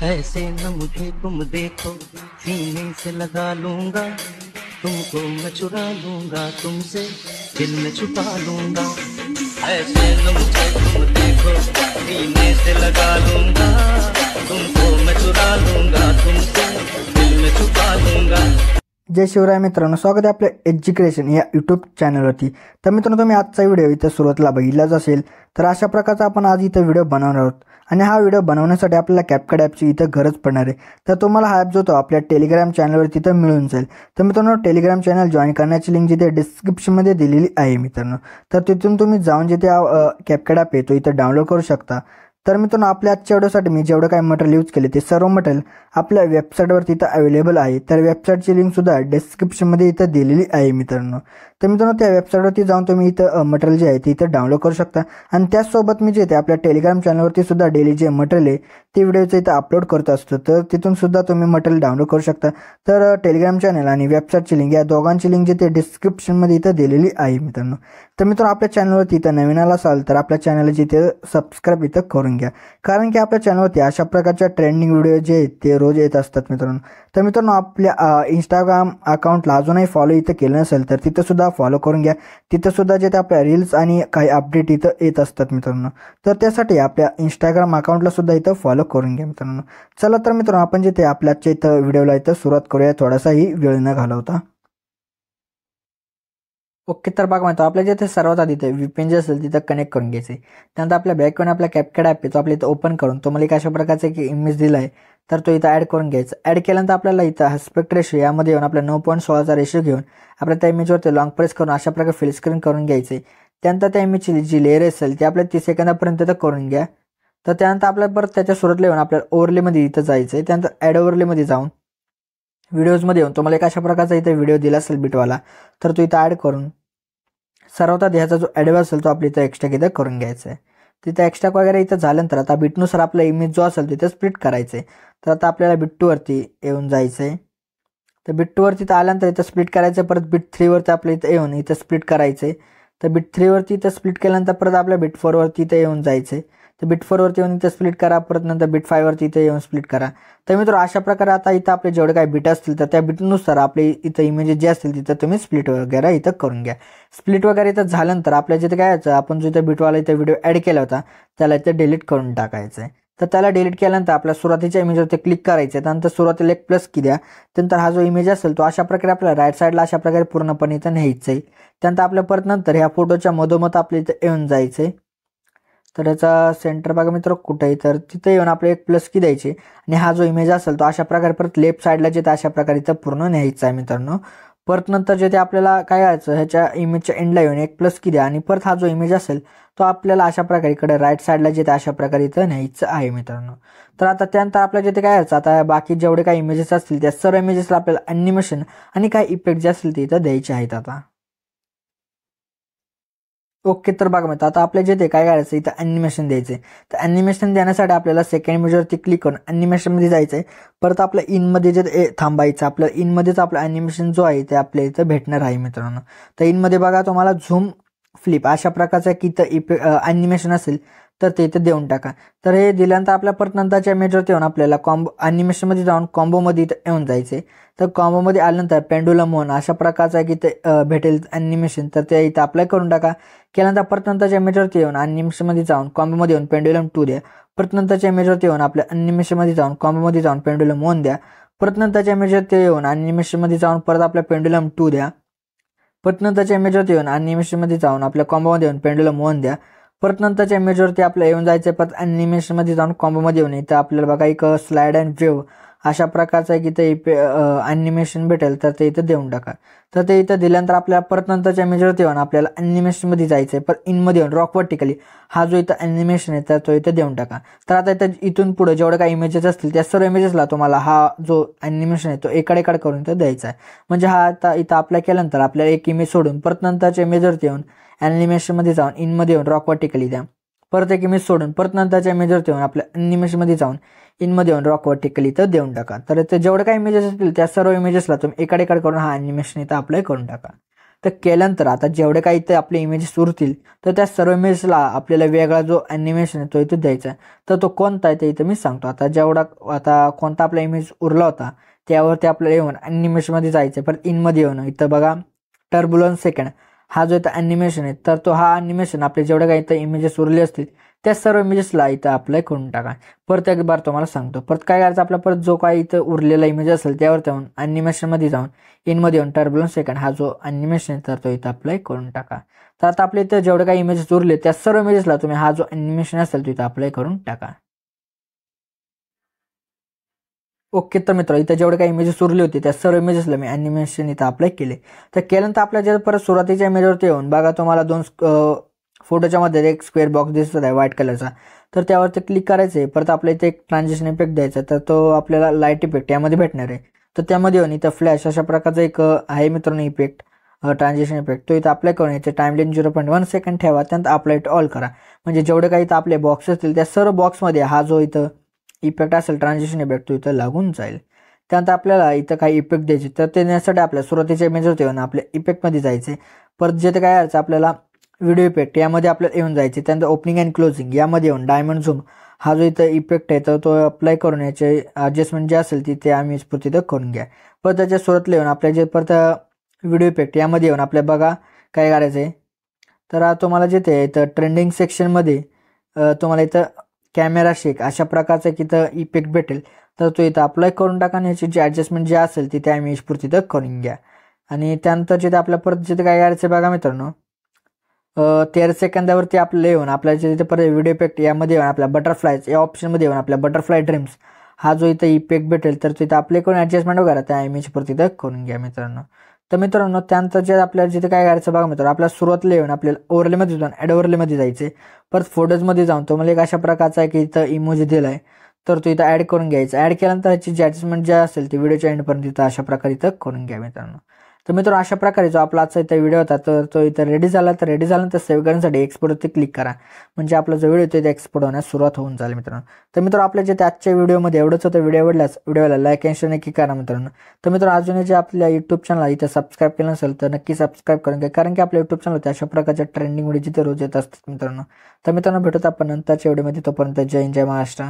ऐसे न मुझे तुम देखो, सीने से लगा लूंगा, तुमको मैं चुरा लूंगा, तुमसे दिल में छुपा लूंगा। ऐसे न मुझे तुम देखो, सीने से लगा लूंगा, तुमको मैं चुरा लूंगा, तुमसे दिल में छुपा लूंगा। जय शिवराय मित्रांनो, स्वागत आहे आपल्या एज्युकेशन या यूट्यूब चॅनलवरती। तर मित्रांनो, तुम्ही आजचा व्हिडिओ इथं सुरुवातीला बघितलाच असेल। तर अशा प्रकारचा आपण आज इथं व्हिडिओ बनवणार आहोत आणि हा व्हिडिओ बनवण्यासाठी आपल्याला CapCut ॲपची इथं गरज पडणार आहे। तर तुम्हाला हा ॲप जो तो आपल्या टेलिग्राम चॅनलवरती इथं मिळून जाईल। तर मित्रांनो, टेलिग्राम चॅनल जॉईन करण्याची लिंक जिथे डिस्क्रिप्शनमध्ये दिलेली आहे मित्रांनो। तर तिथून तुम्ही जाऊन जिथे CapCut ॲप आहे तो इथं डाउनलोड करू शकता। तर मित्रांनो, आपल्या आजच्या व्हिडिओसाठी मी जेवढं काही मटेरियल यूज केले ते सर्व मटेरियल आपल्या वेबसाईटवरती इथं अवेलेबल आहे। तर वेबसाईटची लिंकसुद्धा डिस्क्रिप्शनमध्ये इथं दिलेली आहे मित्रांनो। तर मित्रांनो, त्या वेबसाईटवरती जाऊन तुम्ही इथं मटेरियल जे आहे ते इथं डाउनलोड करू शकता आणि त्याचसोबत मी जे ते आपल्या टेलिग्राम चॅनलवरती सुद्धा डेली जे मटेरियल आहे ते व्हिडिओचं इथं अपलोड करत असतो। तर तिथून सुद्धा तुम्ही मटेरियल डाउनलोड करू शकता। तर टेलिग्राम चॅनल आणि वेबसाईटची लिंक या दोघांची लिंक जिथे डिस्क्रिप्शनमध्ये इथं दिलेली आहे मित्रांनो। तर मित्रांनो, आपल्या चॅनलवरती इथं नवीन आला असाल तर आपल्या चॅनलला जिथे सबस्क्राईब इथं करून घ्या, कारण की आपल्या चॅनलवरती अशा प्रकारच्या ट्रेंडिंग व्हिडिओ जे आहेत ते रोज येत असतात मित्रांनो। तर मित्रांनो, आपल्या इंस्टाग्राम अकाउंटला अजूनही फॉलो इथं केलं नसेल तर तिथं सुद्धा फॉलो करून घ्या। तिथं सुद्धा जे ते आपल्या रील्स आणि काही अपडेट इथं येत असतात मित्रांनो। तर त्यासाठी आपल्या इंस्टाग्राम अकाउंटला सुद्धा इथं फॉलो करून घ्या मित्रांनो। चला तर मित्रांनो, आपण जे ते आपल्याच्या इथं व्हिडिओला इथं सुरुवात करूया, थोडासाही वेळ न घालवता। ओके, तर बघा मित्रांनो, आपल्या जिथे सर्वात आधी इथे VPN जे असेल तिथं कनेक्ट करून घ्यायचे। त्यानंतर आपल्या बॅकग्राऊंड आपल्या CapCut ॲप आहे तो आपल्या इथं ओपन करून तुम्हाला एक अशा प्रकारचा एक इमेज दिला आहे तर तो इथं ॲड करून घ्यायचा। ॲड केल्यानंतर आपल्याला इथं आस्पेक्ट रेशो यामध्ये येऊन आपल्या 9.16चा रेशो घेऊन आपल्या त्या इमेजवरती लॉंग प्रेस करून अशा प्रकारे फिल स्क्रीन करून घ्यायचे। त्यानंतर त्या इमेजची जी लेअर असेल ती आपल्या 30 सेकंदापर्यंत तर करून घ्या। तर त्यानंतर आपल्याला परत त्याच्या सुरुवातीला येऊन आपल्याला ओव्हरलेमध्ये इथं जायचं आहे। त्यानंतर ॲड ओव्हरलेमध्ये जाऊन व्हिडिओजमध्ये येऊन तुम्हाला एक अशा प्रकारचा इथं व्हिडिओ दिला असेल बिटवाला तर तो इथं ॲड करून सर्वात आधी ह्याचा जो ॲडवा असेल तो आपल्या इथं एक्स्ट्रा इथं करून घ्यायचा आहे। तिथं एक्स्ट्रा वगैरे इथं झाल्यानंतर आता बिटनुसार आपला इमेज जो असेल तिथं स्प्लिट करायचं आहे। तर आता आपल्याला बिट 2 वरती येऊन जायचं आहे। तर बिट 2 वरती इथं आल्यानंतर इथं स्प्लिट करायचं आहे। परत बिट 3 वरती आपल्या इथं येऊन इथं स्प्लिट करायचं आहे। तर बिट 3 वरती इथं स्प्लिट केल्यानंतर परत आपल्या बिट 4 वरती इथं येऊन जायचं आहे। तर बिट 4 वरती येऊन इथं स्प्लिट करा, परत नंतर बिट 5 वरती इथं येऊन स्प्लिट करा। तर मित्रांनो, अशा प्रकारे आता इथं आपले जेवढे काही बिट असतील तर त्या बिटनुसार आपले इथं इमेजेस जे असतील तिथं तुम्ही स्प्लिट वगैरे इथं करून घ्या। स्प्लिट वगैरे इथं झाल्यानंतर आपल्या जिथं काय यायचं, आपण जो इथं बिटवाला इथं व्हिडिओ ॲड केला होता त्याला इथं डिलीट करून टाकायचं आहे। तर त्याला डिलीट केल्यानंतर आपल्या सुरुवातीच्या इमेजवरती क्लिक करायचं आहे। त्यानंतर सुरुवातीला एक प्लस की द्या। त्यानंतर हा जो इमेज असेल तो अशा प्रकारे आपल्याला राईट साईडला अशा प्रकारे पूर्णपणे इथं न्यायचं आहे। त्यानंतर आपल्या परत नंतर ह्या फोटोच्या मधोमध आपल्या इथं येऊन जायचं आहे। तर याचा सेंटर बघा मित्र कुठे आहे, तर तिथे येऊन आपले एक प्लस की द्यायची आणि हा जो इमेज असेल तो अशा प्रकारे परत लेफ्ट साईडला जे अशा प्रकारे इथं पूर्ण न्यायचा आहे मित्रांनो। परत नंतर जे ते आपल्याला काय यायचं, ह्याच्या इमेजच्या एंडला येऊन एक प्लस की द्या आणि परत हा जो इमेज असेल तो आपल्याला अशा प्रकारे इकडे राईट साईडला जे ते अशा प्रकारे इथं न्यायचं आहे मित्रांनो। तर आता त्यानंतर आपल्या जे ते काय यायचं, आता बाकी जेवढे काही इमेजेस असतील त्या सर्व इमेजेसला आपल्याला ॲनिमेशन आणि काही इफेक्ट जे असतील ते इथं द्यायचे आहेत आता। ओके, तर बघा मित्र, आता आपल्या जे ते काय करायचं इथं ॲनिमेशन द्यायचं आहे। तर ॲनिमेशन देण्यासाठी आपल्याला सेकंड इमेजवरती क्लिक करून ॲनिमेशनमध्ये जायचं आहे। परत आपल्या इनमध्ये जे थांबायचं, आपल्या इनमध्येच आपलं ॲनिमेशन जो आहे ते आपल्या इथं भेटणार आहे मित्रांनो। तर इनमध्ये बघा तुम्हाला झूम फ्लिप अशा प्रकारचा की इथं ॲनिमेशन असेल तर ते इथं देऊन टाका। तर हे दिल्यानंतर आपल्या परत नंतरच्या इमेजवरती येऊन आपल्याला ॲनिमेशनमध्ये जाऊन कॉम्बोमध्ये इथं येऊन जायचे। तर कॉम्बोमध्ये आल्यानंतर पेंडुलम वन अशा प्रकारचा की ते भेटेल ॲनिमेशन, तर ते इथं अप्लाय करून टाका। केल्यानंतर परत नंतरच्या इमेजवरती येऊन ॲनिमेशनमध्ये जाऊन कॉम्बोमध्ये येऊन पेंडुलम 2 द्या। परत नंतरच्या इमेजवरती येऊन आपल्या ॲनिमेशनमध्ये जाऊन कॉम्बोमध्ये जाऊन पेंडुलम 1 द्या। परत नंतरच्या इमेजवरती येऊन ॲनिमेशनमध्ये जाऊन परत आपल्या पेंडुलम 2 द्या। परत नंतरच्या इमेजवरती येऊन ॲनिमेशनमध्ये जाऊन आपल्या कॉम्बोमध्ये येऊन पेंडुलम 1 द्या। परत नंतरच्या इमेजवरती आपल्याला येऊन जायचं परत ॲनिमेशनमध्ये जाऊन कॉम्बोमध्ये येऊन इथं आपल्याला बघा एक स्लाइड अँड वेव्ह अशा प्रकारचा एक इथं ॲनिमेशन भेटेल तर ते इथं देऊन टाका। तर ते इथं दिल्यानंतर आपल्याला परत नंतरच्या इमेजवरती येऊन आपल्याला ॲनिमेशनमध्ये जायचं आहे। परत इनमध्ये येऊन रॉक वर्टिकली हा जो इथं ॲनिमेशन आहे तर तो इथं देऊन टाका। तर आता इथं इथून पुढे जेवढे काही इमेजेस असतील त्या सर्व इमेजेसला तुम्हाला हा जो ॲनिमेशन आहे तो एकाड करून इथं द्यायचा आहे। म्हणजे हा आता इथं अप्लाय केल्यानंतर आपल्याला एक इमेज सोडून परत नंतरच्या इमेजवरती येऊन ॲनिमेशनमध्ये जाऊन इनमध्ये येऊन रॉक वर्टिकली द्या। परत एक इमेज सोडून परत नंतरच्या इमेजवरती येऊन आपल्या ॲनिमेशनमध्ये जाऊन इनमध्ये येऊन रॉक वर्टिकली इथं देऊन टाका। तर इथं जेवढे काही इमेजेस असतील त्या सर्व इमेजेसला तुम्ही एकाड करून हा ॲनिमेशन इथं अप्लाय करून टाका। तर केल्यानंतर आता जेवढे काही इथे आपले इमेजेस उरतील तर त्या सर्व इमेजला आपल्याला वेगळा जो ॲनिमेशन आहे तो इथे द्यायचा आहे. तर तो कोणता आहे ते इथे मी सांगतो. आता कोणता आपला इमेज उरला होता त्यावरती आपल्याला येऊन ॲनिमेशनमध्ये जायचं आहे. परत इनमध्ये येऊन इथं बघा टर्ब्युलन्स सेकंड हा जो इथं ॲनिमेशन आहे तर तो हा ॲनिमेशन आपले जेवढे काही इथं इमेजेस उरले असतील त्या सर्व इमेजेसला इथं अप्लाय करून टाका. परत एक बार तुम्हाला सांगतो. परत काय करायचं आपला परत जो काही इथं उरलेला इमेज असेल त्यावर जाऊन ॲनिमेशनमध्ये जाऊन इनमध्ये येऊन टर्ब्युलन्स सेकंड हा जो ॲनिमेशन आहे तर तो इथं अप्लाय करून टाका. तर आता आपल्या इथं जेवढे काही इमेजेस उरले त्या सर्व इमेजेसला तुम्ही हा जो ॲनिमेशन असेल तो इथं अप्लाय करून टाका. ओके. तर मित्र इथं जेवढे काही इमेजेस उरले होते त्या सर्व इमेजेसला मी ॲनिमेशन इथं अप्लाय केले. तर केल्यानंतर आपल्या जे परत सुरुवातीच्या इमेजवरती येऊन बघा तुम्हाला दोन फोटोच्या मध्ये एक स्क्वेअर बॉक्स दिसत आहे व्हाईट कलरचा. तर त्यावरती क्लिक करायचं आहे. परत आपल्या इथे एक ट्रान्झिशन इफेक्ट द्यायचा तर तो आपल्याला लाईट इफेक्ट यामध्ये भेटणार आहे. तर त्यामध्ये येऊन इथं फ्लॅश अशा प्रकारचा एक आहे मित्रांनो इफेक्ट ट्रान्झिशन इफेक्ट तो इथं अप्लाय करून याचे टाइमलाईन 0.1 सेकंड ठेवा. त्यानंतर अप्लाय टू ऑल करा. म्हणजे जेवढे काही इथं आपले बॉक्स असतील त्या सर्व बॉक्समध्ये हा जो इथं इफेक्ट असेल ट्रान्झिशन इफेक्ट तो इथं लागून जाईल. त्यानंतर आपल्याला इथं काही इफेक्ट द्यायचे तर ते देण्यासाठी आपल्या सुरुवातीच्या इमेजवरती येऊन आपल्या इफेक्टमध्ये जायचे. परत जिथे काय करायचं आपल्याला व्हिडिओ इफेक्ट यामध्ये आपल्याला येऊन जायचे. त्यानंतर ओपनिंग अँड क्लोजिंग यामध्ये येऊन डायमंड झूम हा जो इथं इफेक्ट आहे तर तो अप्लाय करून याचे ॲडजस्टमेंट जे असेल ते आम्ही तिथं करून घ्या. परत त्याच्या सुरुवातीला येऊन आपल्या जे परत व्हिडिओ इफेक्ट यामध्ये येऊन आपल्या बघा काय करायचं आहे. तर तुम्हाला जिथे इथं ट्रेंडिंग सेक्शनमध्ये तुम्हाला इथं कॅमेरा शेक अशा प्रकारचा एक इथं इफेक्ट भेटेल तर तो इथं अप्लाय करून टाका आणि याची जी ॲडजस्टमेंट जे असेल ती त्या इमेजपुरती इथं करून घ्या. आणि त्यानंतर जिथे आपल्या परत जिथे काय करायचं बघा मित्रांनो 13 सेकंदावरती आपल्याला येऊन आपल्याला जिथे परत व्हिडिओ इफेक्ट यामध्ये येऊन आपल्या बटरफ्लायज या ऑप्शनमध्ये येऊन आपल्या बटरफ्लाय ड्रीम्स हा जो इथं इफेक्ट भेटेल तर तिथं अप्लाय करून ॲडजस्टमेंट वगैरे त्या इमेजपुरती इथं करून घ्या मित्रांनो. तर मित्रांनो त्यानंतर जे आपल्याला जिथे काय करायचं बघा मित्रांनो आपल्या सुरुवातीला येऊन आपल्याला ओव्हरलेमध्ये जाऊन ॲड ओव्हरलेमध्ये जायचे. परत फोटोजमध्ये जाऊन तुम्हाला एक अशा प्रकारचा आहे की इथं इमोजी दिला आहे तर तो इथं ॲड करून घ्यायचा. ॲड केल्यानंतर याची जी ॲडजस्टमेंट जे असेल ती व्हिडिओच्या एंडपर्यंत इथं अशा प्रकारे इथं करून घ्या मित्रांनो. तर मित्रांनो अशा प्रकारे जो आपला आजचा इथं व्हिडिओ होता तर तो इथं रेडी झाला. तर रेडी झाल्यानंतर सेव्ह करण्यासाठी एक्सपोर्टवरती क्लिक करा. म्हणजे आपला जो व्हिडिओ ते एक्सपोर्ट होण्यास सुरुवात होऊन जाईल मित्रांनो. तर मित्रांनो आपल्या जे आजच्या व्हिडिओमध्ये एवढंच होतं. व्हिडिओ आवडल्यास व्हिडिओला लाईक आणि शेअर नक्की करा मित्रांनो. तर मित्रांनो अजूनही जे आपल्या यूट्यूब चॅनल इथं सबस्क्राईब केलं नसेल तर नक्की सबस्क्राईब करून घ्या. कारण की आपल्या यूट्यूब चॅनल अशा प्रकारच्या ट्रेंडिंग व्हिडिओ जिथे रोज येत असतात मित्रांनो. तर मित्रांनो भेटत आपण नंतरच्या व्हिडिओमध्ये. तोपर्यंत जय हिंद जय महाराष्ट्र.